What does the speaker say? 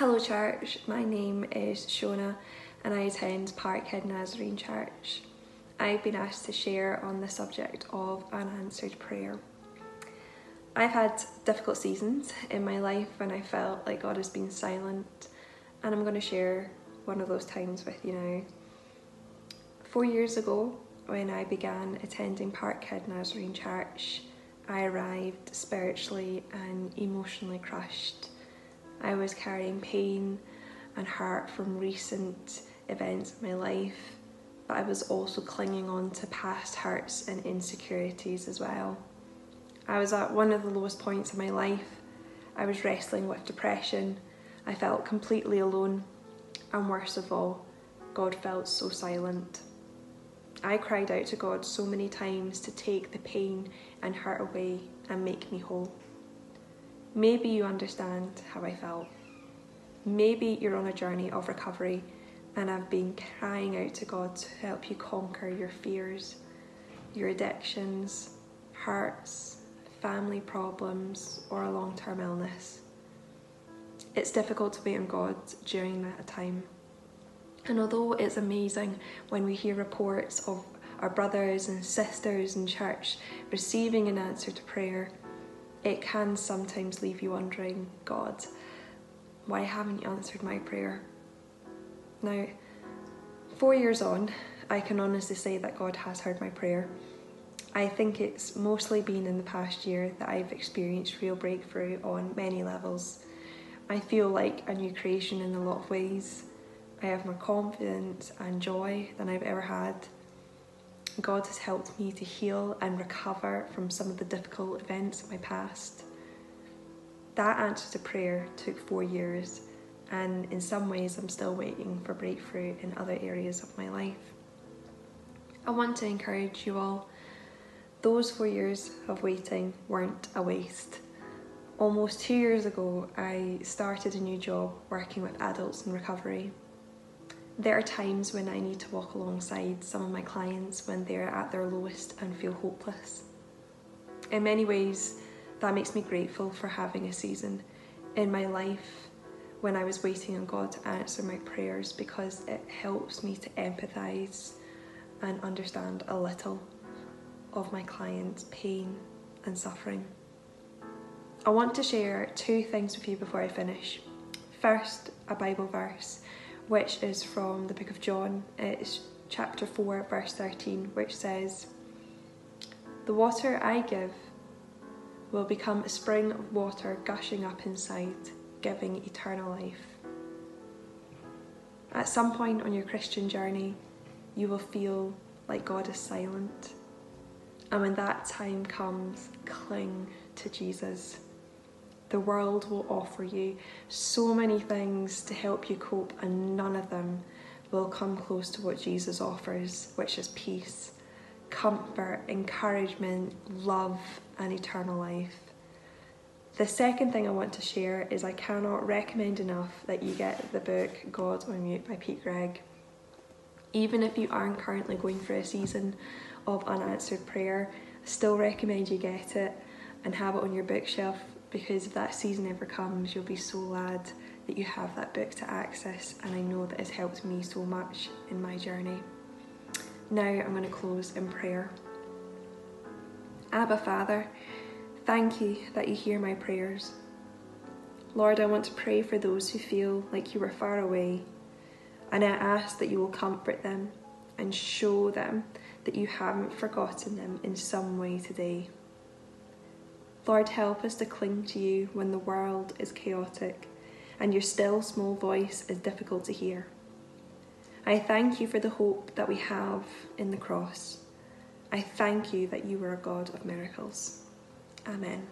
Hello church, my name is Shona and I attend Parkhead Nazarene Church. I've been asked to share on the subject of unanswered prayer. I've had difficult seasons in my life when I felt like God has been silent, and I'm going to share one of those times with you now. 4 years ago, when I began attending Parkhead Nazarene Church, I arrived spiritually and emotionally crushed. I was carrying pain and hurt from recent events in my life, but I was also clinging on to past hurts and insecurities as well. I was at one of the lowest points of my life. I was wrestling with depression. I felt completely alone, and worst of all, God felt so silent. I cried out to God so many times to take the pain and hurt away and make me whole. Maybe you understand how I felt. Maybe you're on a journey of recovery and I've been crying out to God to help you conquer your fears, your addictions, hurts, family problems, or a long-term illness. It's difficult to wait on God during that time. And although it's amazing when we hear reports of our brothers and sisters in church receiving an answer to prayer, it can sometimes leave you wondering, God, why haven't you answered my prayer? Now, 4 years on, I can honestly say that God has heard my prayer. I think it's mostly been in the past year that I've experienced real breakthrough on many levels. I feel like a new creation in a lot of ways. I have more confidence and joy than I've ever had. God has helped me to heal and recover from some of the difficult events of my past. That answer to prayer took 4 years, and in some ways I'm still waiting for breakthrough in other areas of my life. I want to encourage you all. Those 4 years of waiting weren't a waste. Almost 2 years ago, I started a new job working with adults in recovery. There are times when I need to walk alongside some of my clients when they're at their lowest and feel hopeless. In many ways, that makes me grateful for having a season in my life when I was waiting on God to answer my prayers, because it helps me to empathise and understand a little of my clients' pain and suffering. I want to share 2 things with you before I finish. First, a Bible verse, which is from the book of John. It's chapter 4, verse 13, which says, "The water I give will become a spring of water gushing up inside, giving eternal life." At some point on your Christian journey, you will feel like God is silent. And when that time comes, cling to Jesus. The world will offer you so many things to help you cope, and none of them will come close to what Jesus offers, which is peace, comfort, encouragement, love, and eternal life. The second thing I want to share is I cannot recommend enough that you get the book God on Mute by Pete Greig. Even if you aren't currently going through a season of unanswered prayer, I still recommend you get it and have it on your bookshelf, because if that season ever comes, you'll be so glad that you have that book to access, and I know that it's helped me so much in my journey. Now I'm going to close in prayer. Abba Father, thank you that you hear my prayers. Lord, I want to pray for those who feel like you are far away, and I ask that you will comfort them and show them that you haven't forgotten them in some way today. Lord, help us to cling to you when the world is chaotic and your still small voice is difficult to hear. I thank you for the hope that we have in the cross. I thank you that you are a God of miracles. Amen.